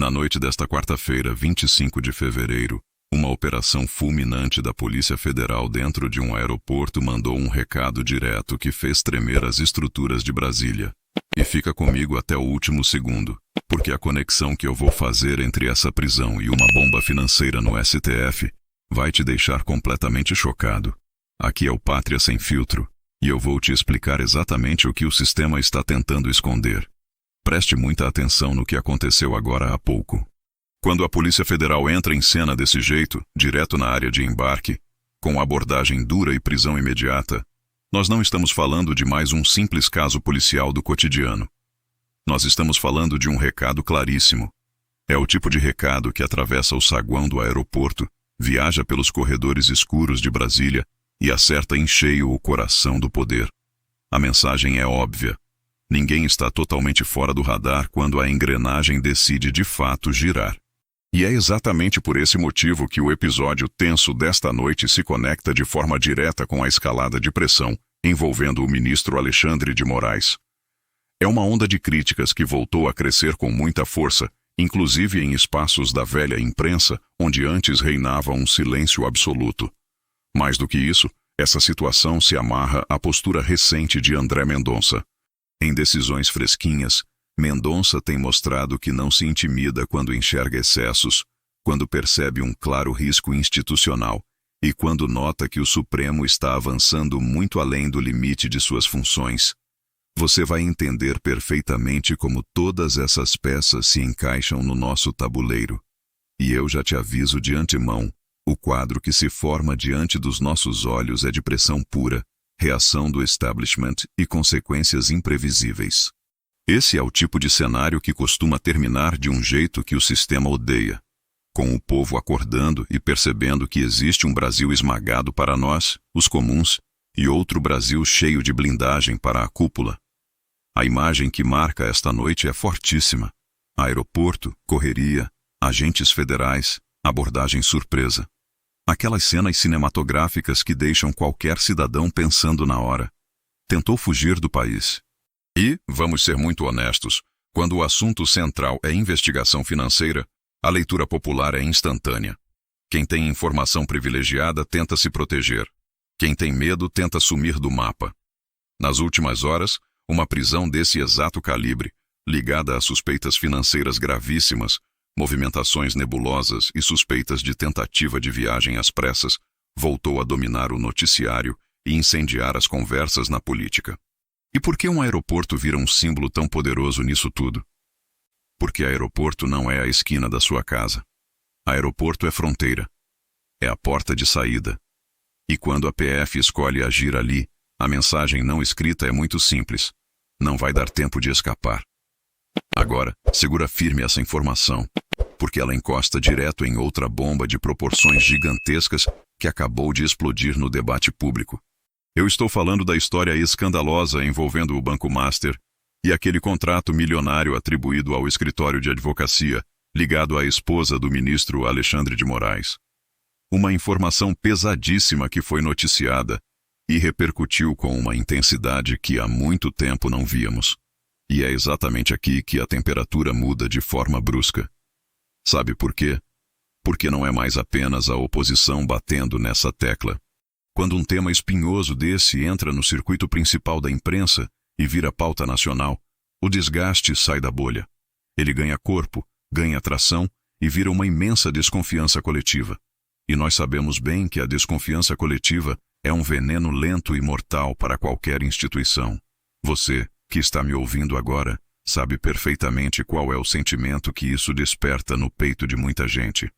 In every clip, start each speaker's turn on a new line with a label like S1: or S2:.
S1: Na noite desta quarta-feira, 25 de fevereiro, uma operação fulminante da Polícia Federal dentro de um aeroporto mandou um recado direto que fez tremer as estruturas de Brasília. E fica comigo até o último segundo, porque a conexão que eu vou fazer entre essa prisão e uma bomba financeira no STF vai te deixar completamente chocado. Aqui é o Pátria Sem Filtro, e eu vou te explicar exatamente o que o sistema está tentando esconder. Preste muita atenção no que aconteceu agora há pouco. Quando a Polícia Federal entra em cena desse jeito, direto na área de embarque, com abordagem dura e prisão imediata, nós não estamos falando de mais um simples caso policial do cotidiano. Nós estamos falando de um recado claríssimo. É o tipo de recado que atravessa o saguão do aeroporto, viaja pelos corredores escuros de Brasília e acerta em cheio o coração do poder. A mensagem é óbvia. Ninguém está totalmente fora do radar quando a engrenagem decide de fato girar. E é exatamente por esse motivo que o episódio tenso desta noite se conecta de forma direta com a escalada de pressão envolvendo o ministro Alexandre de Moraes. É uma onda de críticas que voltou a crescer com muita força, inclusive em espaços da velha imprensa, onde antes reinava um silêncio absoluto. Mais do que isso, essa situação se amarra à postura recente de André Mendonça. Em decisões fresquinhas, Mendonça tem mostrado que não se intimida quando enxerga excessos, quando percebe um claro risco institucional e quando nota que o Supremo está avançando muito além do limite de suas funções. Você vai entender perfeitamente como todas essas peças se encaixam no nosso tabuleiro. E eu já te aviso de antemão, o quadro que se forma diante dos nossos olhos é de pressão pura, reação do establishment e consequências imprevisíveis. Esse é o tipo de cenário que costuma terminar de um jeito que o sistema odeia, com o povo acordando e percebendo que existe um Brasil esmagado para nós, os comuns, e outro Brasil cheio de blindagem para a cúpula. A imagem que marca esta noite é fortíssima. Aeroporto, correria, agentes federais, abordagem surpresa. Aquelas cenas cinematográficas que deixam qualquer cidadão pensando na hora. Tentou fugir do país. E, vamos ser muito honestos, quando o assunto central é investigação financeira, a leitura popular é instantânea. Quem tem informação privilegiada tenta se proteger. Quem tem medo tenta sumir do mapa. Nas últimas horas, uma prisão desse exato calibre, ligada a suspeitas financeiras gravíssimas, movimentações nebulosas e suspeitas de tentativa de viagem às pressas, voltou a dominar o noticiário e incendiar as conversas na política. E por que um aeroporto vira um símbolo tão poderoso nisso tudo? Porque aeroporto não é a esquina da sua casa. Aeroporto é fronteira. É a porta de saída. E quando a PF escolhe agir ali, a mensagem não escrita é muito simples. Não vai dar tempo de escapar. Agora, segura firme essa informação, porque ela encosta direto em outra bomba de proporções gigantescas que acabou de explodir no debate público. Eu estou falando da história escandalosa envolvendo o Banco Master e aquele contrato milionário atribuído ao escritório de advocacia ligado à esposa do ministro Alexandre de Moraes. Uma informação pesadíssima que foi noticiada e repercutiu com uma intensidade que há muito tempo não víamos. E é exatamente aqui que a temperatura muda de forma brusca. Sabe por quê? Porque não é mais apenas a oposição batendo nessa tecla. Quando um tema espinhoso desse entra no circuito principal da imprensa e vira pauta nacional, o desgaste sai da bolha. Ele ganha corpo, ganha tração e vira uma imensa desconfiança coletiva. E nós sabemos bem que a desconfiança coletiva é um veneno lento e mortal para qualquer instituição. Você, que está me ouvindo agora, sabe perfeitamente qual é o sentimento que isso desperta no peito de muita gente.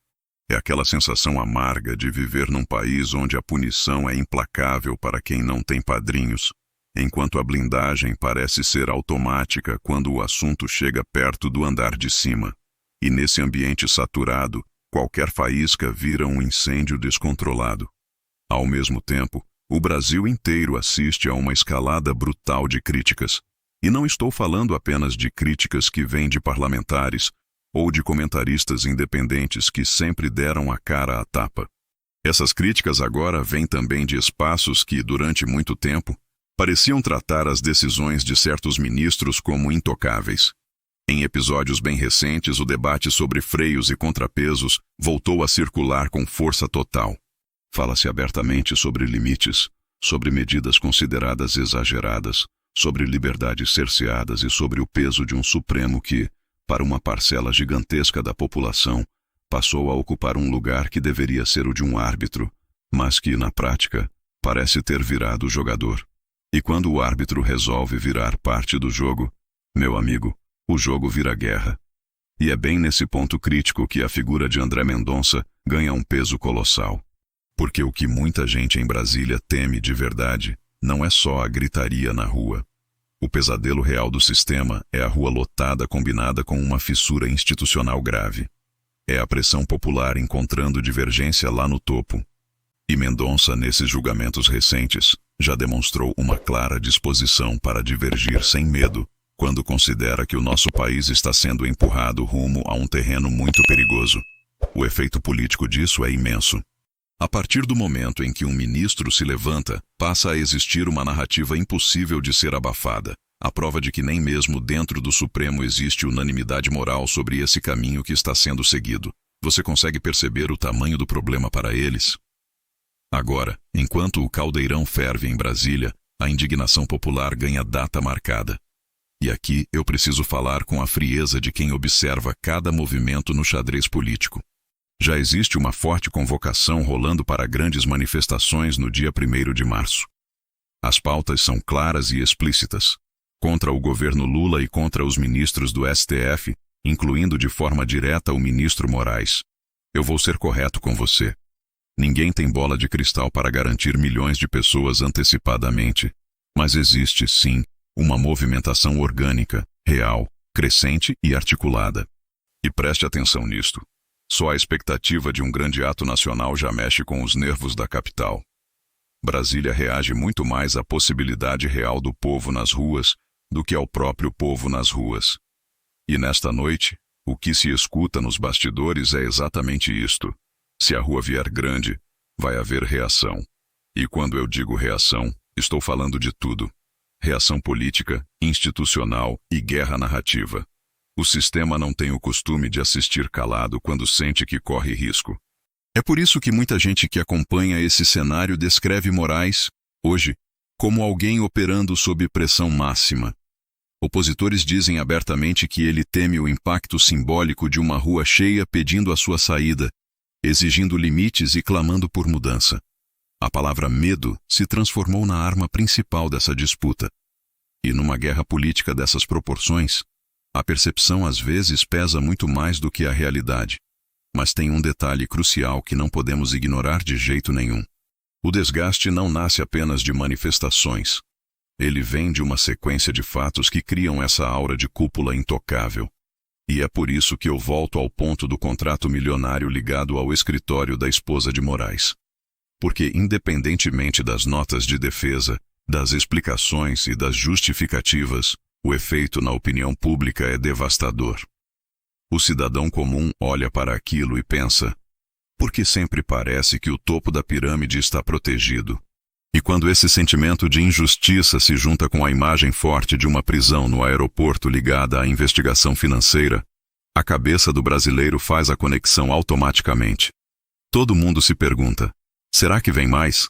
S1: É aquela sensação amarga de viver num país onde a punição é implacável para quem não tem padrinhos, enquanto a blindagem parece ser automática quando o assunto chega perto do andar de cima. E nesse ambiente saturado, qualquer faísca vira um incêndio descontrolado. Ao mesmo tempo, o Brasil inteiro assiste a uma escalada brutal de críticas. E não estou falando apenas de críticas que vêm de parlamentares ou de comentaristas independentes que sempre deram a cara à tapa. Essas críticas agora vêm também de espaços que, durante muito tempo, pareciam tratar as decisões de certos ministros como intocáveis. Em episódios bem recentes, o debate sobre freios e contrapesos voltou a circular com força total. Fala-se abertamente sobre limites, sobre medidas consideradas exageradas, sobre liberdades cerceadas e sobre o peso de um Supremo que, para uma parcela gigantesca da população, passou a ocupar um lugar que deveria ser o de um árbitro, mas que, na prática, parece ter virado jogador. E quando o árbitro resolve virar parte do jogo, meu amigo, o jogo vira guerra. E é bem nesse ponto crítico que a figura de André Mendonça ganha um peso colossal. Porque o que muita gente em Brasília teme de verdade não é só a gritaria na rua. O pesadelo real do sistema é a rua lotada combinada com uma fissura institucional grave. É a pressão popular encontrando divergência lá no topo. E Mendonça, nesses julgamentos recentes, já demonstrou uma clara disposição para divergir sem medo, quando considera que o nosso país está sendo empurrado rumo a um terreno muito perigoso. O efeito político disso é imenso. A partir do momento em que um ministro se levanta, passa a existir uma narrativa impossível de ser abafada, a prova de que nem mesmo dentro do Supremo existe unanimidade moral sobre esse caminho que está sendo seguido. Você consegue perceber o tamanho do problema para eles? Agora, enquanto o caldeirão ferve em Brasília, a indignação popular ganha data marcada. E aqui eu preciso falar com a frieza de quem observa cada movimento no xadrez político. Já existe uma forte convocação rolando para grandes manifestações no dia 1º de março. As pautas são claras e explícitas. Contra o governo Lula e contra os ministros do STF, incluindo de forma direta o ministro Moraes. Eu vou ser correto com você. Ninguém tem bola de cristal para garantir milhões de pessoas antecipadamente. Mas existe, sim, uma movimentação orgânica, real, crescente e articulada. E preste atenção nisto. Só a expectativa de um grande ato nacional já mexe com os nervos da capital. Brasília reage muito mais à possibilidade real do povo nas ruas do que ao próprio povo nas ruas. E nesta noite, o que se escuta nos bastidores é exatamente isto. Se a rua vier grande, vai haver reação. E quando eu digo reação, estou falando de tudo. Reação política, institucional e guerra narrativa. O sistema não tem o costume de assistir calado quando sente que corre risco. É por isso que muita gente que acompanha esse cenário descreve Moraes, hoje, como alguém operando sob pressão máxima. Opositores dizem abertamente que ele teme o impacto simbólico de uma rua cheia pedindo a sua saída, exigindo limites e clamando por mudança. A palavra medo se transformou na arma principal dessa disputa. E numa guerra política dessas proporções, a percepção às vezes pesa muito mais do que a realidade. Mas tem um detalhe crucial que não podemos ignorar de jeito nenhum. O desgaste não nasce apenas de manifestações. Ele vem de uma sequência de fatos que criam essa aura de cúpula intocável. E é por isso que eu volto ao ponto do contrato milionário ligado ao escritório da esposa de Moraes. Porque, independentemente das notas de defesa, das explicações e das justificativas, o efeito na opinião pública é devastador. O cidadão comum olha para aquilo e pensa: por que sempre parece que o topo da pirâmide está protegido? E quando esse sentimento de injustiça se junta com a imagem forte de uma prisão no aeroporto ligada à investigação financeira, a cabeça do brasileiro faz a conexão automaticamente. Todo mundo se pergunta: será que vem mais?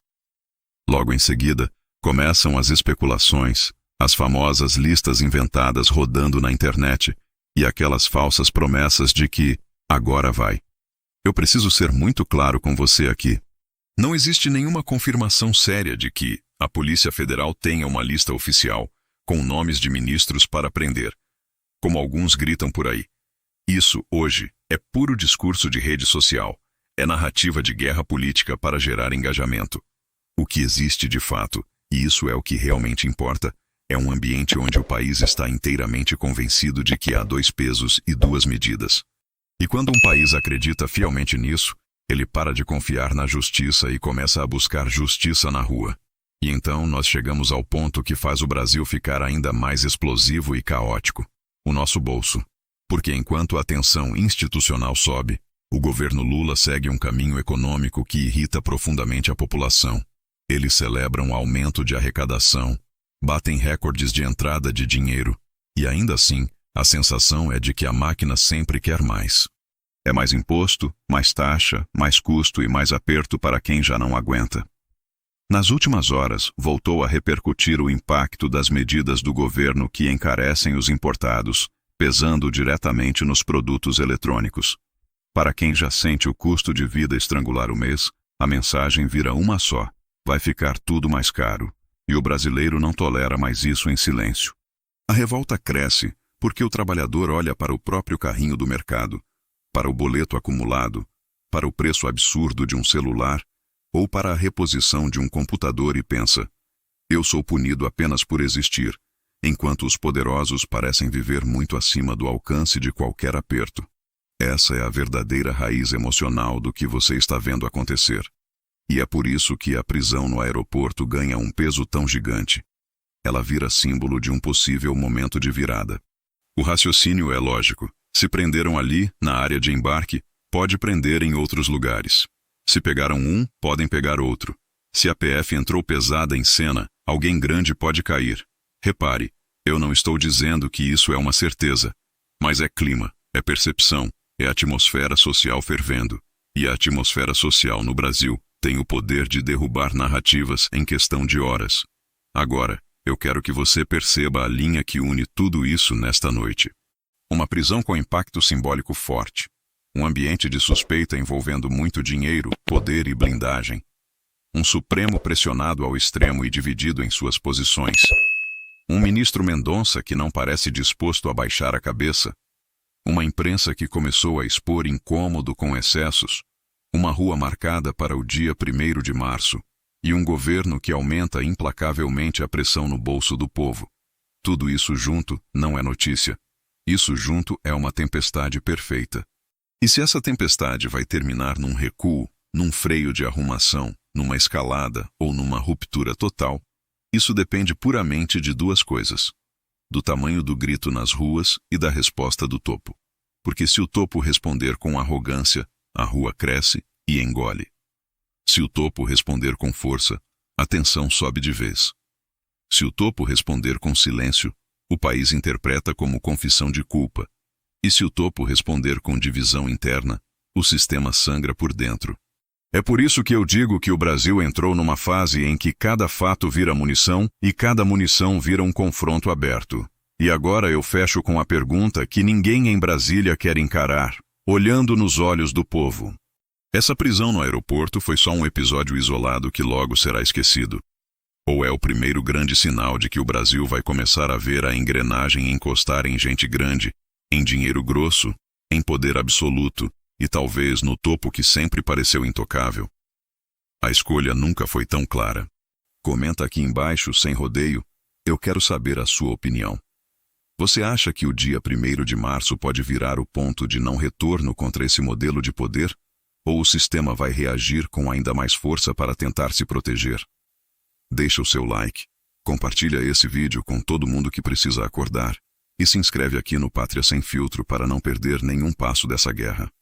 S1: Logo em seguida, começam as especulações, as famosas listas inventadas rodando na internet e aquelas falsas promessas de que agora vai. Eu preciso ser muito claro com você aqui. Não existe nenhuma confirmação séria de que a Polícia Federal tenha uma lista oficial com nomes de ministros para prender, como alguns gritam por aí. Isso, hoje, é puro discurso de rede social. É narrativa de guerra política para gerar engajamento. O que existe de fato, e isso é o que realmente importa, é um ambiente onde o país está inteiramente convencido de que há 2 pesos e 2 medidas. E quando um país acredita fielmente nisso, ele para de confiar na justiça e começa a buscar justiça na rua. E então nós chegamos ao ponto que faz o Brasil ficar ainda mais explosivo e caótico: o nosso bolso. Porque enquanto a tensão institucional sobe, o governo Lula segue um caminho econômico que irrita profundamente a população. Eles celebram aumento de arrecadação, batem recordes de entrada de dinheiro, e ainda assim, A sensação é de que a máquina sempre quer mais. É mais imposto, mais taxa, mais custo e mais aperto para quem já não aguenta. Nas últimas horas, voltou a repercutir o impacto das medidas do governo que encarecem os importados, pesando diretamente nos produtos eletrônicos. Para quem já sente o custo de vida estrangular o mês, a mensagem vira uma só: vai ficar tudo mais caro. E o brasileiro não tolera mais isso em silêncio. A revolta cresce porque o trabalhador olha para o próprio carrinho do mercado, para o boleto acumulado, para o preço absurdo de um celular ou para a reposição de um computador e pensa: eu sou punido apenas por existir, enquanto os poderosos parecem viver muito acima do alcance de qualquer aperto. Essa é a verdadeira raiz emocional do que você está vendo acontecer. E é por isso que a prisão no aeroporto ganha um peso tão gigante. Ela vira símbolo de um possível momento de virada. O raciocínio é lógico. Se prenderam ali, na área de embarque, pode prender em outros lugares. Se pegaram um, podem pegar outro. Se a PF entrou pesada em cena, alguém grande pode cair. Repare, eu não estou dizendo que isso é uma certeza. Mas é clima, é percepção, é atmosfera social fervendo. E a atmosfera social no Brasil tem o poder de derrubar narrativas em questão de horas. Agora, eu quero que você perceba a linha que une tudo isso nesta noite. Uma prisão com impacto simbólico forte. Um ambiente de suspeita envolvendo muito dinheiro, poder e blindagem. Um Supremo pressionado ao extremo e dividido em suas posições. Um ministro Mendonça que não parece disposto a baixar a cabeça. Uma imprensa que começou a expor incômodo com excessos. Uma rua marcada para o dia 1º de março, e um governo que aumenta implacavelmente a pressão no bolso do povo. Tudo isso junto não é notícia. Isso junto é uma tempestade perfeita. E se essa tempestade vai terminar num recuo, num freio de arrumação, numa escalada ou numa ruptura total, isso depende puramente de duas coisas: do tamanho do grito nas ruas e da resposta do topo. Porque se o topo responder com arrogância, a rua cresce e engole. Se o topo responder com força, a tensão sobe de vez. Se o topo responder com silêncio, o país interpreta como confissão de culpa. E se o topo responder com divisão interna, o sistema sangra por dentro. É por isso que eu digo que o Brasil entrou numa fase em que cada fato vira munição e cada munição vira um confronto aberto. E agora eu fecho com a pergunta que ninguém em Brasília quer encarar, olhando nos olhos do povo. Essa prisão no aeroporto foi só um episódio isolado que logo será esquecido? Ou é o primeiro grande sinal de que o Brasil vai começar a ver a engrenagem encostar em gente grande, em dinheiro grosso, em poder absoluto e talvez no topo que sempre pareceu intocável? A escolha nunca foi tão clara. Comenta aqui embaixo, sem rodeio, eu quero saber a sua opinião. Você acha que o dia 1º de março pode virar o ponto de não retorno contra esse modelo de poder? Ou o sistema vai reagir com ainda mais força para tentar se proteger? Deixa o seu like, compartilha esse vídeo com todo mundo que precisa acordar e se inscreve aqui no Pátria Sem Filtro para não perder nenhum passo dessa guerra.